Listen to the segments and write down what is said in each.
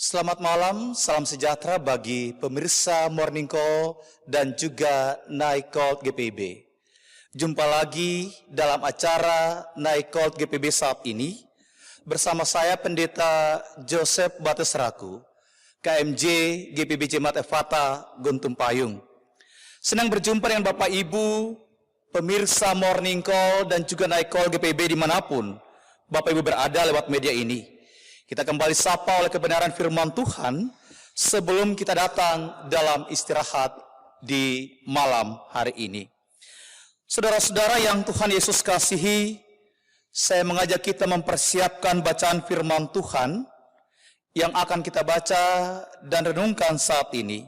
Selamat malam, salam sejahtera bagi pemirsa Morning Call dan juga Night Call GPIB. Jumpa lagi dalam acara Night Call GPIB saat ini bersama saya Pendeta Joseph Batesraku, KMJ GPIB Jemaat Efata Guntung Payung. Senang berjumpa dengan Bapak Ibu, pemirsa Morning Call dan juga Night Call GPIB dimanapun Bapak Ibu berada lewat media ini. Kita kembali sapa oleh kebenaran firman Tuhan sebelum kita datang dalam istirahat di malam hari ini. Saudara-saudara yang Tuhan Yesus kasihi, saya mengajak kita mempersiapkan bacaan firman Tuhan yang akan kita baca dan renungkan saat ini.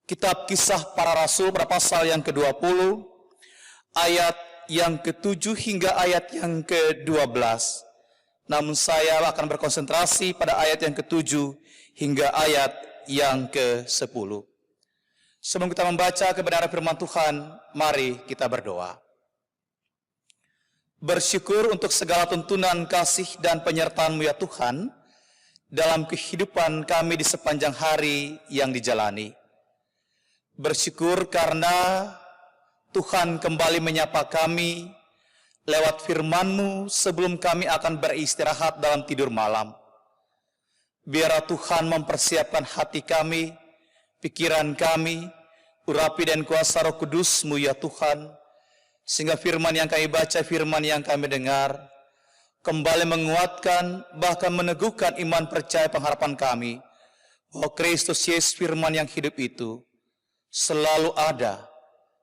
Kitab Kisah Para Rasul pada pasal yang ke-20, ayat yang ke-7 hingga ayat yang ke-12. Namun saya akan berkonsentrasi pada ayat yang ke-7 hingga ayat yang ke-10. Sebelum kita membaca kebenaran firman Tuhan, mari kita berdoa. Bersyukur untuk segala tuntunan kasih dan penyertaan-Mu ya Tuhan, dalam kehidupan kami di sepanjang hari yang dijalani. Bersyukur karena Tuhan kembali menyapa kami lewat firman-Mu sebelum kami akan beristirahat dalam tidur malam. Biarlah Tuhan mempersiapkan hati kami, pikiran kami, urapi dan kuasa Roh Kudus-Mu ya Tuhan, sehingga firman yang kami baca, firman yang kami dengar, kembali menguatkan, bahkan meneguhkan iman percaya pengharapan kami, bahwa Kristus Yesus firman yang hidup itu selalu ada,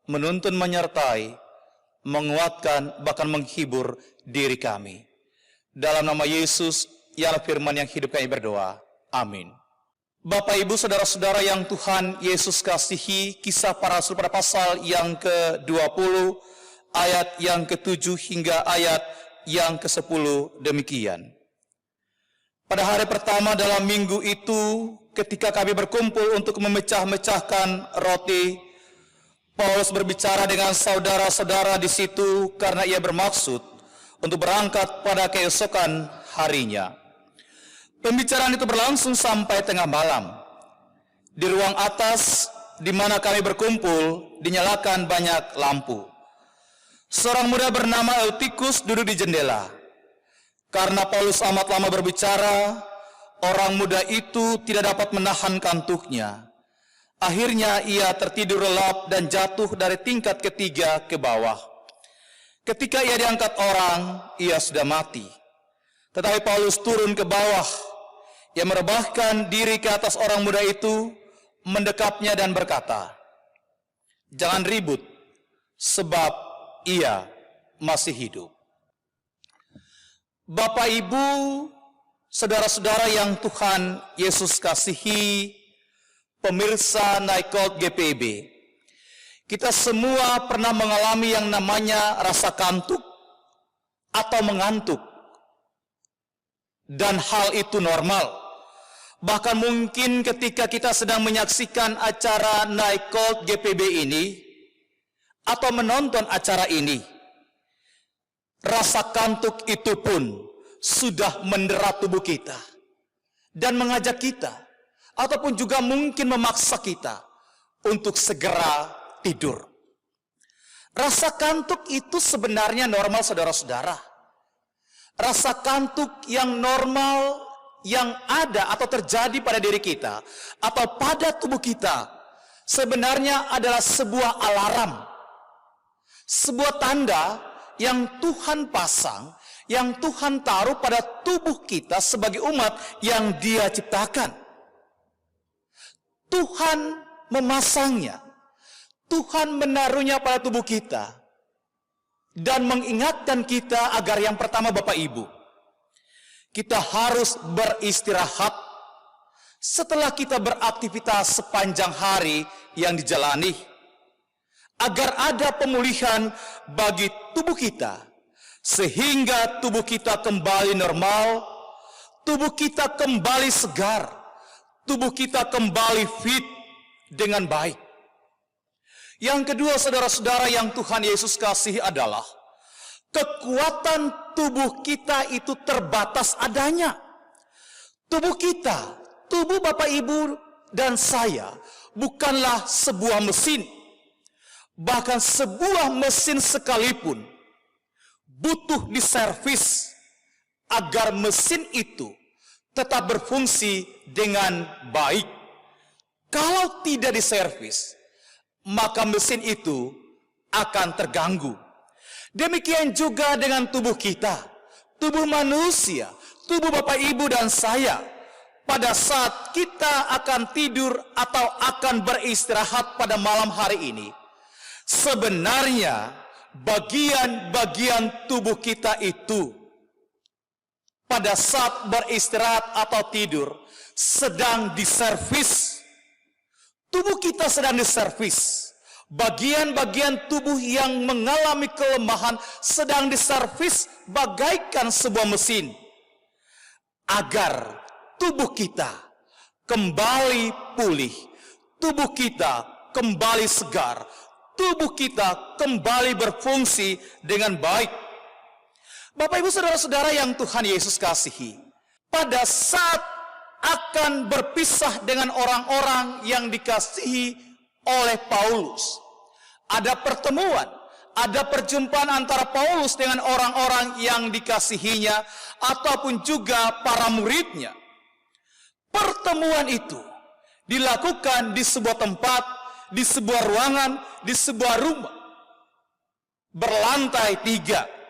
menuntun menyertai, menguatkan, bahkan menghibur diri kami. Dalam nama Yesus, ialah firman yang hidup kami berdoa. Amin. Bapak, Ibu, Saudara-saudara yang Tuhan Yesus kasihi, Kisah Para Rasul pada pasal yang ke-20, ayat yang ke-7 hingga ayat yang ke-10 demikian. Pada hari pertama dalam minggu itu, ketika kami berkumpul untuk memecah-mecahkan roti, Paulus berbicara dengan saudara-saudara di situ karena ia bermaksud untuk berangkat pada keesokan harinya. Pembicaraan itu berlangsung sampai tengah malam. Di ruang atas di mana kami berkumpul dinyalakan banyak lampu. Seorang muda bernama Eutikus duduk di jendela. Karena Paulus amat lama berbicara, orang muda itu tidak dapat menahan kantuknya. Akhirnya ia tertidur lelap dan jatuh dari tingkat ketiga ke bawah. Ketika ia diangkat orang, ia sudah mati. Tetapi Paulus turun ke bawah. Ia merebahkan diri ke atas orang muda itu, mendekapnya dan berkata, "Jangan ribut, sebab ia masih hidup." Bapak, Ibu, saudara-saudara yang Tuhan Yesus kasihi, pemirsa Night Call GPIB, kita semua pernah mengalami yang namanya rasa kantuk atau mengantuk. Dan hal itu normal. Bahkan mungkin ketika kita sedang menyaksikan acara Night Call GPIB ini, atau menonton acara ini, rasa kantuk itu pun sudah mendera tubuh kita dan mengajak kita, ataupun juga mungkin memaksa kita untuk segera tidur. Rasa kantuk itu sebenarnya normal, saudara-saudara. Rasa kantuk yang normal yang ada atau terjadi pada diri kita atau pada tubuh kita sebenarnya adalah sebuah alarm, sebuah tanda yang Tuhan pasang, yang Tuhan taruh pada tubuh kita sebagai umat yang Dia ciptakan. Tuhan memasangnya, Tuhan menaruhnya pada tubuh kita, dan mengingatkan kita agar yang pertama, Bapak Ibu, kita harus beristirahat setelah kita beraktivitas sepanjang hari yang dijalani, agar ada pemulihan bagi tubuh kita, sehingga tubuh kita kembali normal, tubuh kita kembali segar, tubuh kita kembali fit dengan baik. Yang kedua, saudara-saudara yang Tuhan Yesus kasihi, adalah kekuatan tubuh kita itu terbatas adanya. Tubuh kita tubuh Bapak Ibu dan saya bukanlah sebuah mesin. Bahkan sebuah mesin sekalipun butuh diservis agar mesin itu tetap berfungsi dengan baik. Kalau tidak diservis, maka mesin itu akan terganggu. Demikian juga dengan tubuh kita, tubuh manusia, tubuh Bapak Ibu dan saya. Pada saat kita akan tidur atau akan beristirahat pada malam hari ini, sebenarnya bagian-bagian tubuh kita itu pada saat beristirahat atau tidur sedang diservis. Tubuh kita sedang diservis. Bagian-bagian tubuh yang mengalami kelemahan sedang diservis bagaikan sebuah mesin, agar tubuh kita kembali pulih, tubuh kita kembali segar, tubuh kita kembali berfungsi dengan baik. Bapak Ibu saudara-saudara yang Tuhan Yesus kasihi, pada saat akan berpisah dengan orang-orang yang dikasihi oleh Paulus, ada pertemuan, ada perjumpaan antara Paulus dengan orang-orang yang dikasihinya ataupun juga para muridnya. Pertemuan itu dilakukan di sebuah tempat, di sebuah ruangan, di sebuah rumah berlantai 3.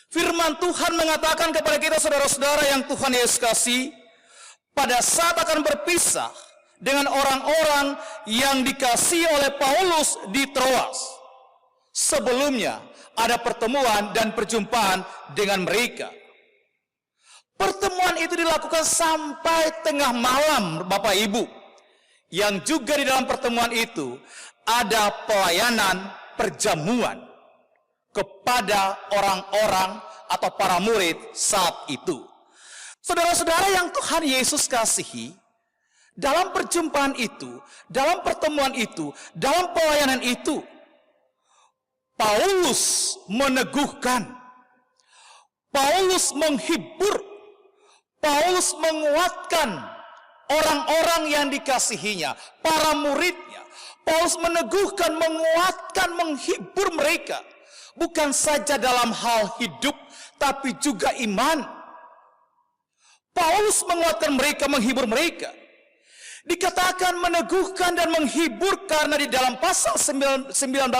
Firman Tuhan mengatakan kepada kita saudara-saudara yang Tuhan Yesus kasih, pada saat akan berpisah dengan orang-orang yang dikasihi oleh Paulus di Troas, sebelumnya ada pertemuan dan perjumpaan dengan mereka. Pertemuan itu dilakukan sampai tengah malam Bapak Ibu. Yang juga di dalam pertemuan itu ada pelayanan perjamuan kepada orang-orang atau para murid saat itu. Saudara-saudara yang Tuhan Yesus kasihi, dalam perjumpaan itu, dalam pertemuan itu, dalam pelayanan itu, Paulus meneguhkan, Paulus menghibur, Paulus menguatkan orang-orang yang dikasihinya, para muridnya. Paulus meneguhkan, menguatkan, menghibur mereka. Bukan saja dalam hal hidup, tapi juga iman. Paulus menguatkan mereka, menghibur mereka. Dikatakan meneguhkan dan menghibur karena di dalam pasal 19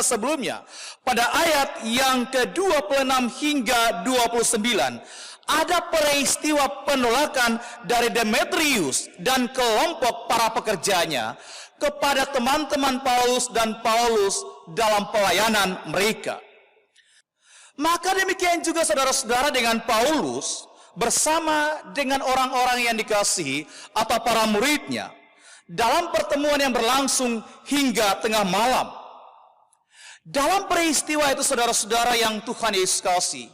sebelumnya, pada ayat yang ke-26 hingga 29, ada peristiwa penolakan dari Demetrius dan kelompok para pekerjanya kepada teman-teman Paulus dan Paulus dalam pelayanan mereka. Maka demikian juga saudara-saudara dengan Paulus bersama dengan orang-orang yang dikasihi atau para muridnya dalam pertemuan yang berlangsung hingga tengah malam. Dalam peristiwa itu saudara-saudara yang Tuhan Yesus kasih,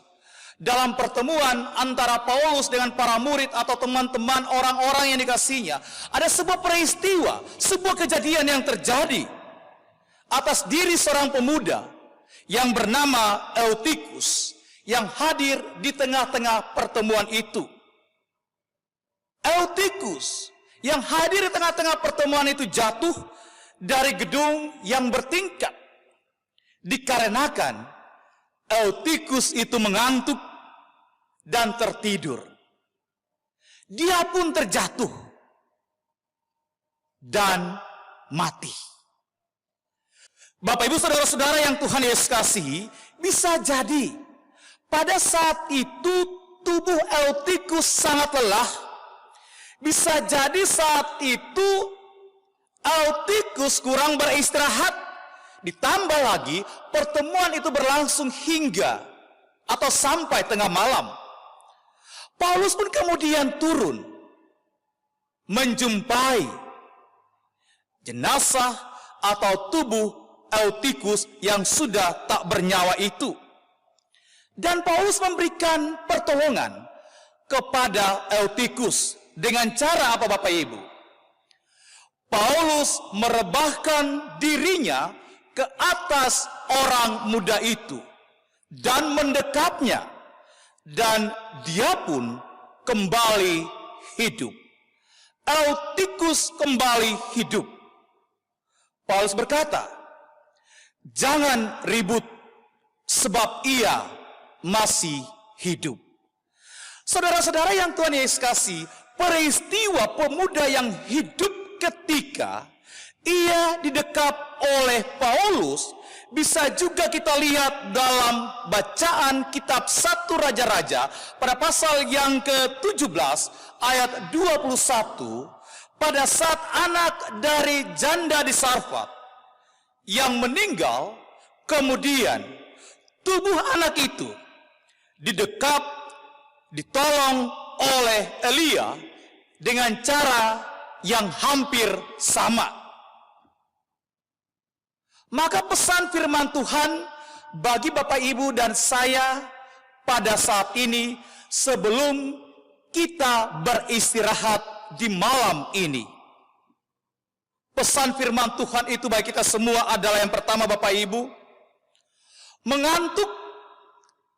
dalam pertemuan antara Paulus dengan para murid atau teman-teman orang-orang yang dikasihinya, ada sebuah peristiwa, sebuah kejadian yang terjadi atas diri seorang pemuda yang bernama Eutikus, yang hadir di tengah-tengah pertemuan itu. Eutikus yang hadir di tengah-tengah pertemuan itu jatuh dari gedung yang bertingkat, dikarenakan Eutikus itu mengantuk dan tertidur. Dia pun terjatuh dan mati. Bapak Ibu saudara-saudara yang Tuhan Yesus kasihi, bisa jadi pada saat itu tubuh Eutikus sangat lelah. Bisa jadi saat itu Eutikus kurang beristirahat. Ditambah lagi pertemuan itu berlangsung hingga atau sampai tengah malam. Paulus pun kemudian turun menjumpai jenazah atau tubuh Eutikus yang sudah tak bernyawa itu. Dan Paulus memberikan pertolongan kepada Eutikus dengan cara apa Bapak Ibu? Paulus merebahkan dirinya ke atas orang muda itu dan mendekapnya, dan dia pun kembali hidup. Eutikus kembali hidup. Paulus berkata, jangan ribut sebab ia masih hidup. Saudara-saudara yang Tuhan Yesus kasih, peristiwa pemuda yang hidup ketika ia didekap oleh Paulus bisa juga kita lihat dalam bacaan kitab 1 Raja-Raja pada pasal yang ke-17 ayat 21, pada saat anak dari janda di Sarfat yang meninggal, kemudian tubuh anak itu didekap, ditolong oleh Elia dengan cara yang hampir sama. Maka pesan firman Tuhan bagi Bapak Ibu dan saya pada saat ini sebelum kita beristirahat di malam ini. Pesan firman Tuhan itu bagi kita semua adalah yang pertama Bapak Ibu, mengantuk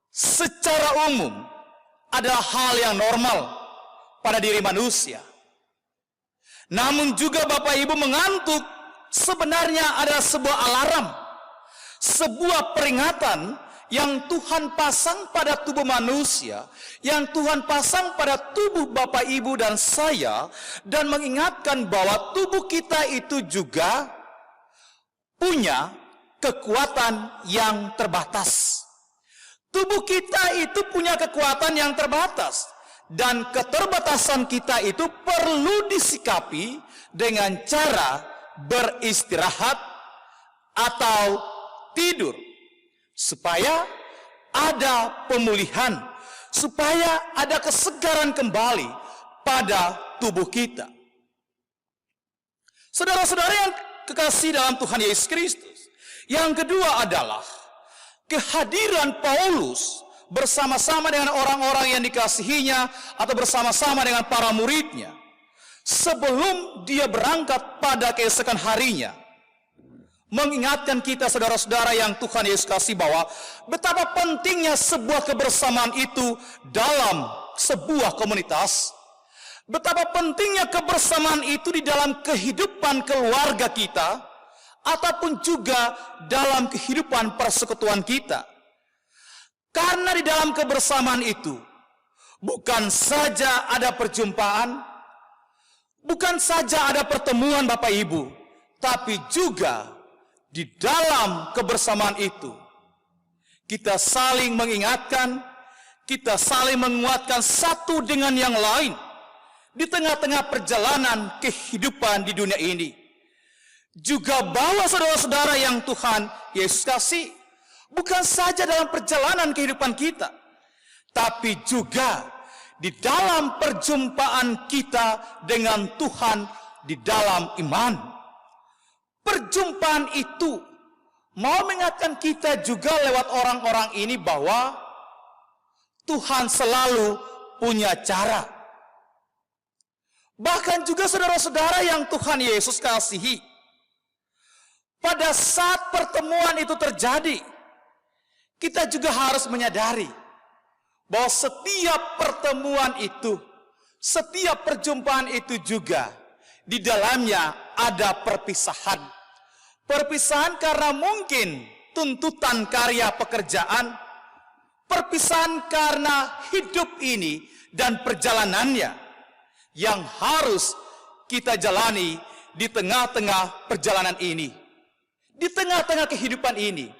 secara umum adalah hal yang normal pada diri manusia. Namun juga Bapak Ibu, mengantuk sebenarnya adalah sebuah alarm, sebuah peringatan yang Tuhan pasang pada tubuh manusia, yang Tuhan pasang pada tubuh Bapak Ibu dan saya, dan mengingatkan bahwa tubuh kita itu juga punya kekuatan yang terbatas. Tubuh kita itu punya kekuatan yang terbatas, dan keterbatasan kita itu perlu disikapi dengan cara beristirahat atau tidur, supaya ada pemulihan, supaya ada kesegaran kembali pada tubuh kita. Saudara-saudara yang kekasih dalam Tuhan Yesus Kristus, yang kedua adalah kehadiran Paulus bersama-sama dengan orang-orang yang dikasihinya atau bersama-sama dengan para muridnya sebelum dia berangkat pada keesokan harinya, mengingatkan kita saudara-saudara yang Tuhan Yesus kasih bahwa betapa pentingnya sebuah kebersamaan itu dalam sebuah komunitas, betapa pentingnya kebersamaan itu di dalam kehidupan keluarga kita ataupun juga dalam kehidupan persekutuan kita. Karena di dalam kebersamaan itu bukan saja ada perjumpaan, bukan saja ada pertemuan Bapak Ibu, tapi juga di dalam kebersamaan itu kita saling mengingatkan, kita saling menguatkan satu dengan yang lain di tengah-tengah perjalanan kehidupan di dunia ini. Juga bahwa saudara-saudara yang Tuhan Yesus kasih, bukan saja dalam perjalanan kehidupan kita, tapi juga di dalam perjumpaan kita dengan Tuhan di dalam iman. Perjumpaan itu mau mengingatkan kita juga lewat orang-orang ini bahwa Tuhan selalu punya cara. Bahkan juga saudara-saudara yang Tuhan Yesus kasihi, pada saat pertemuan itu terjadi, kita juga harus menyadari bahwa setiap pertemuan itu, setiap perjumpaan itu juga di dalamnya ada perpisahan. Perpisahan karena mungkin tuntutan karya pekerjaan, perpisahan karena hidup ini dan perjalanannya yang harus kita jalani di tengah-tengah perjalanan ini, di tengah-tengah kehidupan ini.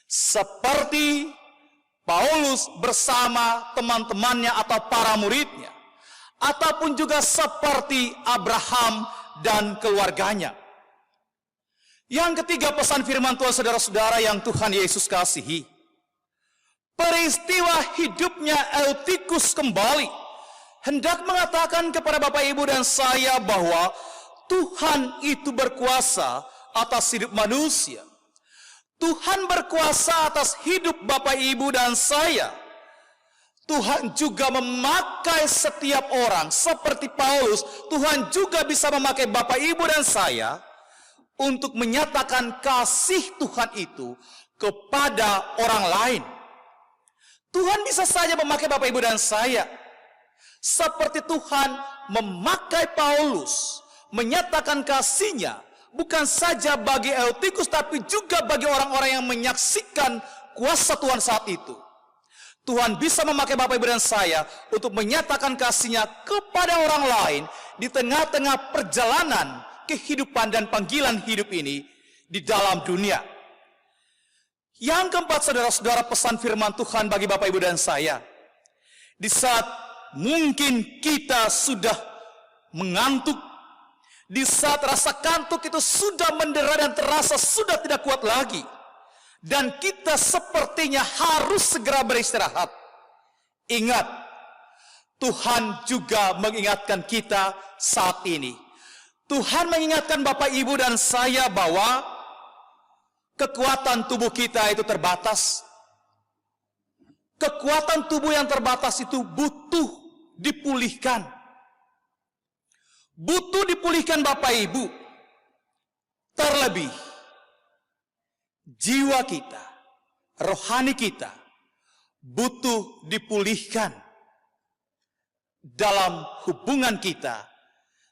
Seperti Paulus bersama teman-temannya atau para muridnya, ataupun juga seperti Abraham dan keluarganya. Yang ketiga, pesan firman Tuhan saudara-saudara yang Tuhan Yesus kasihi, peristiwa hidupnya Eutikus kembali hendak mengatakan kepada Bapak Ibu dan saya bahwa Tuhan itu berkuasa atas hidup manusia. Tuhan berkuasa atas hidup Bapak Ibu dan saya. Tuhan juga memakai setiap orang seperti Paulus. Tuhan juga bisa memakai Bapak Ibu dan saya untuk menyatakan kasih Tuhan itu kepada orang lain. Tuhan bisa saja memakai Bapak Ibu dan saya Seperti Tuhan memakai Paulus, menyatakan kasih-Nya, bukan saja bagi Eutikus, tapi juga bagi orang-orang yang menyaksikan kuasa Tuhan saat itu. Tuhan bisa memakai Bapak Ibu dan saya untuk menyatakan kasih-Nya kepada orang lain di tengah-tengah perjalanan kehidupan dan panggilan hidup ini di dalam dunia. Yang keempat, saudara-saudara, pesan firman Tuhan bagi Bapak Ibu dan saya. Di saat mungkin kita sudah mengantuk, di saat rasa kantuk itu sudah mendera dan terasa sudah tidak kuat lagi, dan kita sepertinya harus segera beristirahat. Ingat, Tuhan juga mengingatkan kita saat ini. Tuhan mengingatkan Bapak Ibu dan saya bahwa kekuatan tubuh kita itu terbatas. Kekuatan tubuh yang terbatas itu butuh dipulihkan. Butuh dipulihkan Bapak Ibu. Terlebih jiwa kita, rohani kita butuh dipulihkan dalam hubungan kita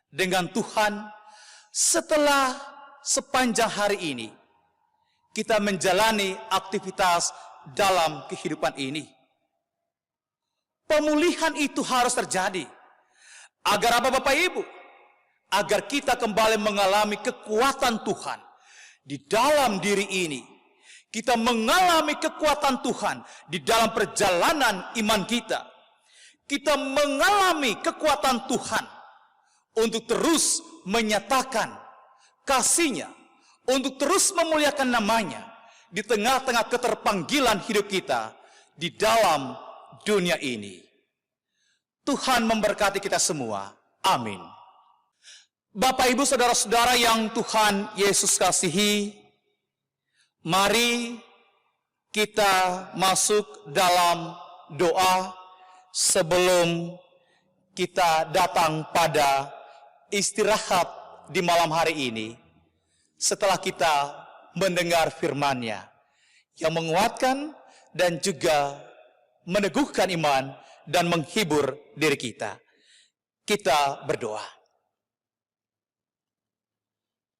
dengan Tuhan setelah sepanjang hari ini kita menjalani aktivitas dalam kehidupan ini. Pemulihan itu harus terjadi. Agar apa Bapak Ibu? Agar kita kembali mengalami kekuatan Tuhan di dalam diri ini. Kita mengalami kekuatan Tuhan di dalam perjalanan iman kita. Kita mengalami kekuatan Tuhan untuk terus menyatakan kasih-Nya, untuk terus memuliakan nama-Nya di tengah-tengah keterpanggilan hidup kita di dalam dunia ini. Tuhan memberkati kita semua. Amin. Bapak Ibu saudara-saudara yang Tuhan Yesus kasihi, mari kita masuk dalam doa sebelum kita datang pada istirahat di malam hari ini. Setelah kita mendengar firman-Nya yang menguatkan dan juga meneguhkan iman dan menghibur diri kita. Kita berdoa.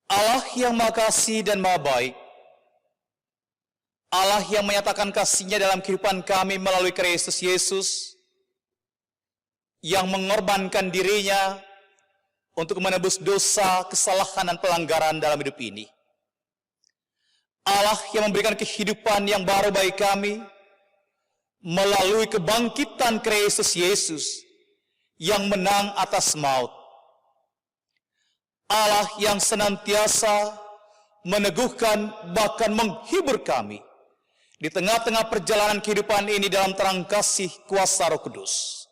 Allah yang Maha Kasih dan Maha Baik, Allah yang menyatakan kasih-Nya dalam kehidupan kami melalui Kristus Yesus, yang mengorbankan diri-Nya untuk menebus dosa, kesalahan, dan pelanggaran dalam hidup ini. Allah yang memberikan kehidupan yang baru bagi kami melalui kebangkitan Kristus Yesus yang menang atas maut. Allah yang senantiasa meneguhkan bahkan menghibur kami di tengah-tengah perjalanan kehidupan ini dalam terang kasih kuasa Roh Kudus.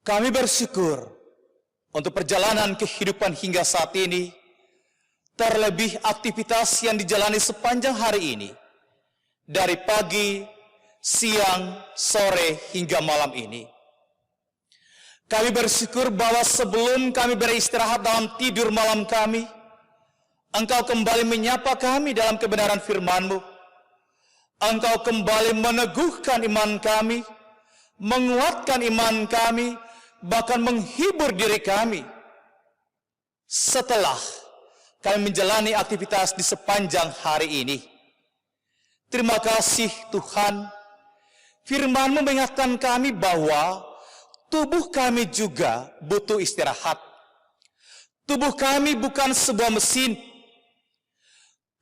Kami bersyukur untuk perjalanan kehidupan hingga saat ini, terlebih aktivitas yang dijalani sepanjang hari ini, dari pagi, siang, sore, hingga malam ini. Kami bersyukur bahwa sebelum kami beristirahat dalam tidur malam kami, Engkau kembali menyapa kami dalam kebenaran firman-Mu. Engkau kembali meneguhkan iman kami, menguatkan iman kami, bahkan menghibur diri kami. Setelah kami menjalani aktivitas di sepanjang hari ini. Terima kasih Tuhan. Firman-Mu mengingatkan kami bahwa tubuh kami juga butuh istirahat. Tubuh kami bukan sebuah mesin.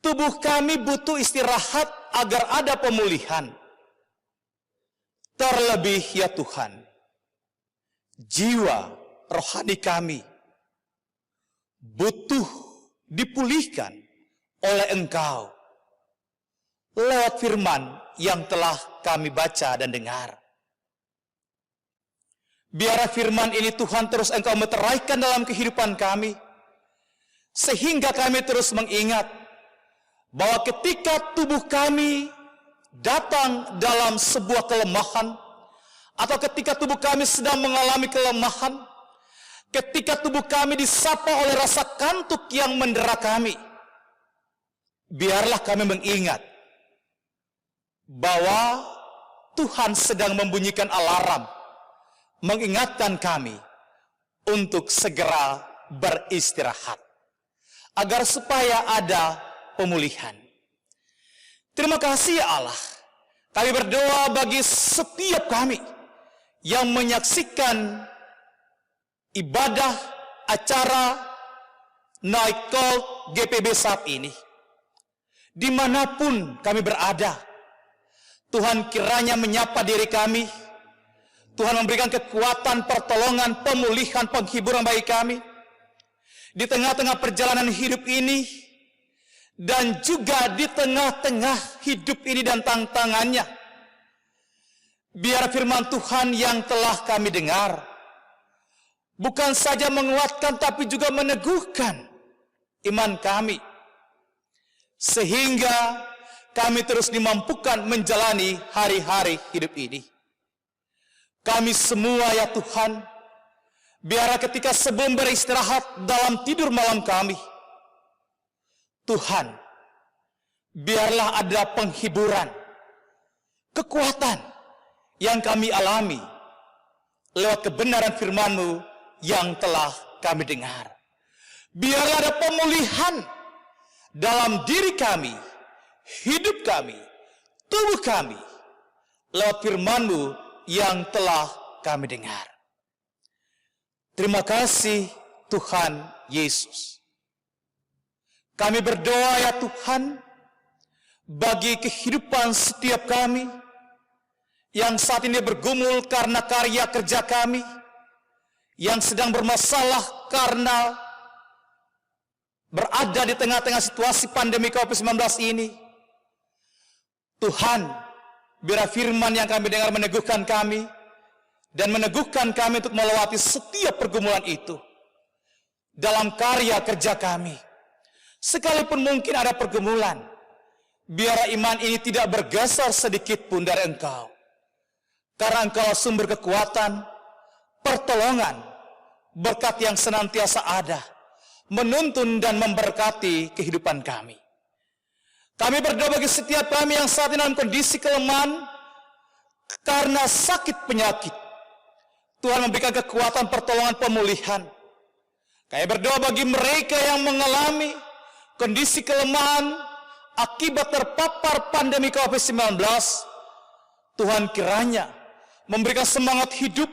Tubuh kami butuh istirahat agar ada pemulihan. Terlebih ya Tuhan, jiwa rohani kami butuh dipulihkan oleh Engkau lewat firman yang telah kami baca dan dengar. Biarlah firman ini Tuhan terus Engkau meteraikan dalam kehidupan kami, sehingga kami terus mengingat bahwa ketika tubuh kami datang dalam sebuah kelemahan, atau ketika tubuh kami sedang mengalami kelemahan, ketika tubuh kami disapa oleh rasa kantuk yang mendera kami, biarlah kami mengingat bahwa Tuhan sedang membunyikan alarm, mengingatkan kami untuk segera beristirahat, agar supaya ada pemulihan. Terima kasih ya Allah. Kami berdoa bagi setiap kami yang menyaksikan ibadah acara Night Call GPB saat ini. Dimanapun kami berada, Tuhan kiranya menyapa diri kami. Tuhan memberikan kekuatan, pertolongan, pemulihan, penghiburan bagi kami di tengah-tengah perjalanan hidup ini, dan juga di tengah-tengah hidup ini dan tantangannya. Biar firman Tuhan yang telah kami dengar bukan saja menguatkan, tapi juga meneguhkan iman kami, sehingga kami terus dimampukan menjalani hari-hari hidup ini. Kami semua ya Tuhan, biarlah ketika sebelum beristirahat dalam tidur malam kami, Tuhan, biarlah ada penghiburan, kekuatan yang kami alami lewat kebenaran firman-Mu yang telah kami dengar. Biarlah ada pemulihan dalam diri kami, hidup kami, tubuh kami, lewat firman-Mu yang telah kami dengar. Terima kasih Tuhan Yesus. Kami berdoa ya Tuhan, bagi kehidupan setiap kami yang saat ini bergumul karena karya kerja kami, yang sedang bermasalah karena berada di tengah-tengah situasi pandemi COVID-19 ini. Tuhan, biar firman yang kami dengar meneguhkan kami, dan meneguhkan kami untuk melewati setiap pergumulan itu dalam karya kerja kami. Sekalipun mungkin ada pergumulan, biar iman ini tidak bergeser sedikit pun dari Engkau. Karena Engkau sumber kekuatan, pertolongan, berkat yang senantiasa ada, menuntun dan memberkati kehidupan kami. Kami berdoa bagi setiap kami yang saat ini dalam kondisi kelemahan karena sakit penyakit. Tuhan memberikan kekuatan, pertolongan, pemulihan. Kami berdoa bagi mereka yang mengalami kondisi kelemahan akibat terpapar pandemi COVID-19. TUHAN kiranya memberikan semangat hidup,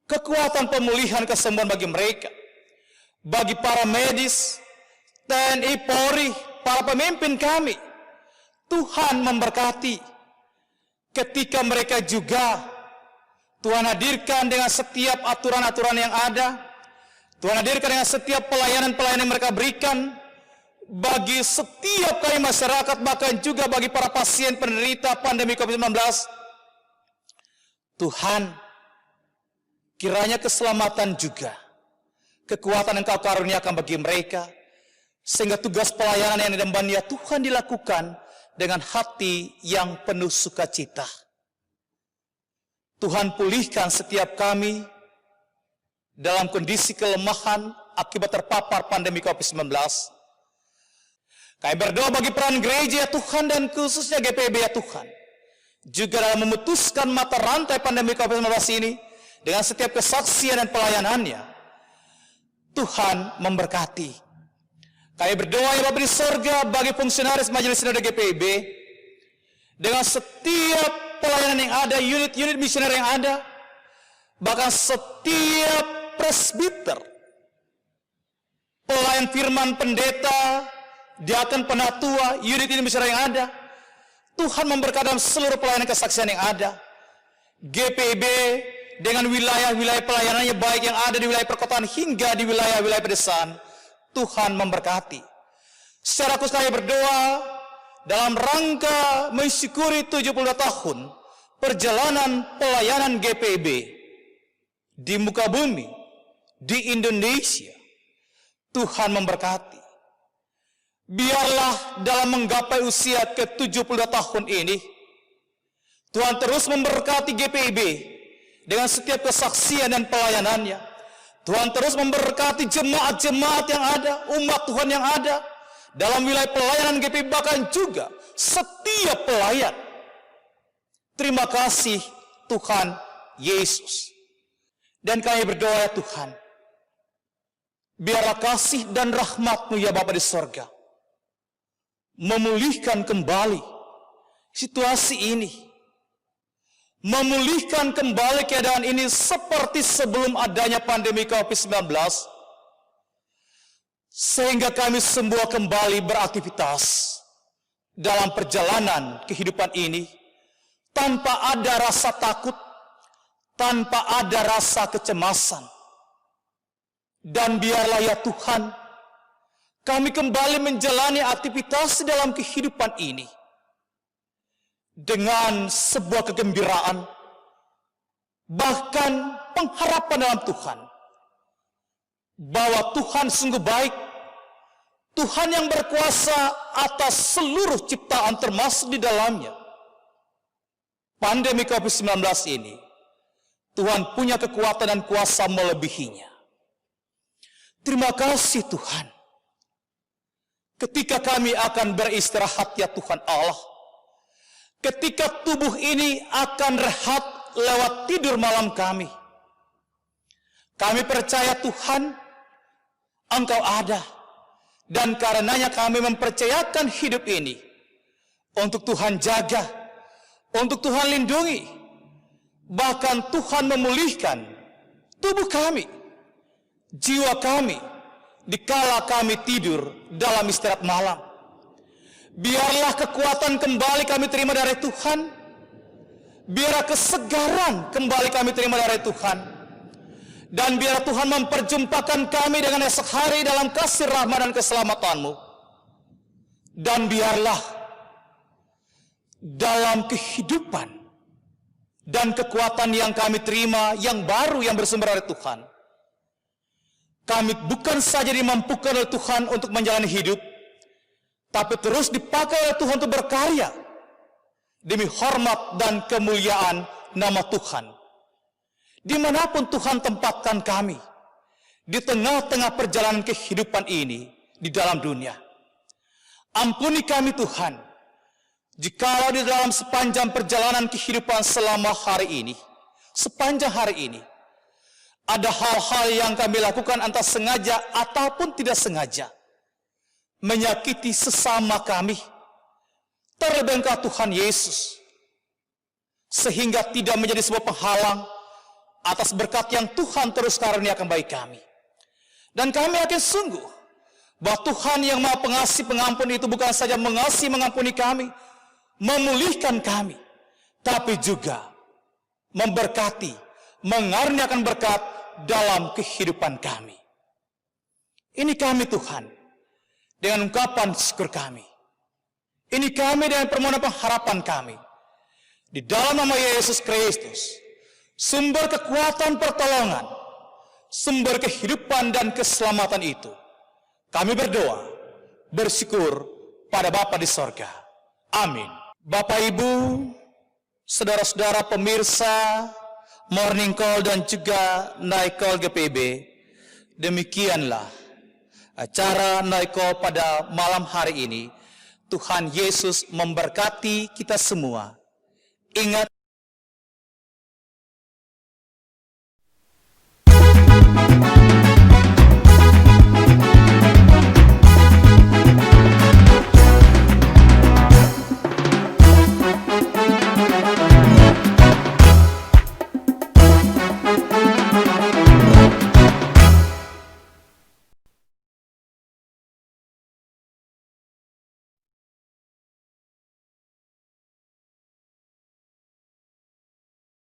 kekuatan, pemulihan, kesembuhan bagi mereka. Bagi para medis, TNI, Polri, para pemimpin kami, Tuhan memberkati. Ketika mereka juga Tuhan hadirkan dengan setiap aturan-aturan yang ada, Tuhan hadirkan dengan setiap pelayanan-pelayanan yang mereka berikan bagi setiap kami masyarakat, bahkan juga bagi para pasien penderita pandemi COVID-19. Tuhan, kiranya keselamatan juga, kekuatan Engkau karuniakan bagi mereka, sehingga tugas pelayanan yang diemban ya Tuhan dilakukan dengan hati yang penuh sukacita. Tuhan, pulihkan setiap kami dalam kondisi kelemahan akibat terpapar pandemi COVID-19. Kami berdoa bagi peran gereja ya Tuhan, dan khususnya GPB ya Tuhan, juga dalam memutuskan mata rantai pandemi COVID-19 ini dengan setiap kesaksian dan pelayanannya. Tuhan memberkati. Kami berdoa ya Bapa di sorga bagi fungsionaris Majelis Sinode GPB, dengan setiap pelayanan yang ada, unit-unit misioner yang ada, bahkan setiap presbiter, pelayan firman, pendeta, diaken, penatua, unit-unit misioner yang ada. Tuhan memberkati dalam seluruh pelayanan kesaksian yang ada. GPB dengan wilayah-wilayah pelayanannya, baik yang ada di wilayah perkotaan hingga di wilayah-wilayah pedesaan, Tuhan memberkati. Secara khusus kami berdoa dalam rangka mensyukuri 72 tahun perjalanan pelayanan GPB di muka bumi, di Indonesia. Tuhan memberkati. Biarlah dalam menggapai usia ke-72 tahun ini, Tuhan terus memberkati GPB dengan setiap kesaksian dan pelayanannya. Tuhan terus memberkati jemaat-jemaat yang ada, umat Tuhan yang ada dalam wilayah pelayanan GPB, bahkan juga setiap pelayan. Terima kasih Tuhan Yesus. Dan kami berdoa ya Tuhan, biarlah kasih dan rahmat-Mu ya Bapa di sorga memulihkan kembali situasi ini, memulihkan kembali keadaan ini seperti sebelum adanya pandemi COVID-19, sehingga kami semua kembali beraktivitas dalam perjalanan kehidupan ini tanpa ada rasa takut, tanpa ada rasa kecemasan. Dan biarlah ya Tuhan, kami kembali menjalani aktivitas dalam kehidupan ini dengan sebuah kegembiraan, bahkan pengharapan dalam Tuhan, bahwa Tuhan sungguh baik, Tuhan yang berkuasa atas seluruh ciptaan termasuk di dalamnya. Pandemi COVID-19 ini, Tuhan punya kekuatan dan kuasa melebihinya. Terima kasih Tuhan. Ketika kami akan beristirahat ya Tuhan Allah, ketika tubuh ini akan rehat lewat tidur malam kami percaya Tuhan, Engkau ada, dan karenanya kami mempercayakan hidup ini untuk Tuhan jaga, untuk Tuhan lindungi, bahkan Tuhan memulihkan tubuh kami, jiwa kami, dikala kami tidur dalam istirahat malam. Biarlah kekuatan kembali kami terima dari Tuhan, biarlah kesegaran kembali kami terima dari Tuhan, dan biarlah Tuhan memperjumpakan kami dengan esok hari dalam kasih rahmat dan keselamatan-Mu. Dan biarlah dalam kehidupan dan kekuatan yang kami terima, yang baru, yang bersumber dari Tuhan, kami bukan saja dimampukan oleh Tuhan untuk menjalani hidup, tapi terus dipakai oleh Tuhan untuk berkarya demi hormat dan kemuliaan nama Tuhan. Dimanapun Tuhan tempatkan kami, di tengah-tengah perjalanan kehidupan ini di dalam dunia. Ampuni kami Tuhan, jikalau di dalam sepanjang perjalanan kehidupan selama hari ini, sepanjang hari ini, ada hal-hal yang kami lakukan entah sengaja ataupun tidak sengaja, menyakiti sesama kami, terlebih Engkau Tuhan Yesus, sehingga tidak menjadi sebuah penghalang atas berkat yang Tuhan terus karuniakan bagi kami. Dan kami yakin sungguh bahwa Tuhan yang Maha Pengasih Pengampun itu bukan saja mengasihi mengampuni kami, memulihkan kami, tapi juga memberkati, mengaruniakan berkat dalam kehidupan kami. Ini kami Tuhan, dengan ungkapan syukur kami. Ini kami dengan permohonan pengharapan kami. Di dalam nama Yesus Kristus, sumber kekuatan pertolongan, sumber kehidupan dan keselamatan itu, kami berdoa, bersyukur pada Bapa di sorga. Amin. Bapak Ibu, saudara-saudara pemirsa Morning Call dan juga Night Call GPIB, demikianlah acara Night Call pada malam hari ini. Tuhan Yesus memberkati kita semua. Ingat,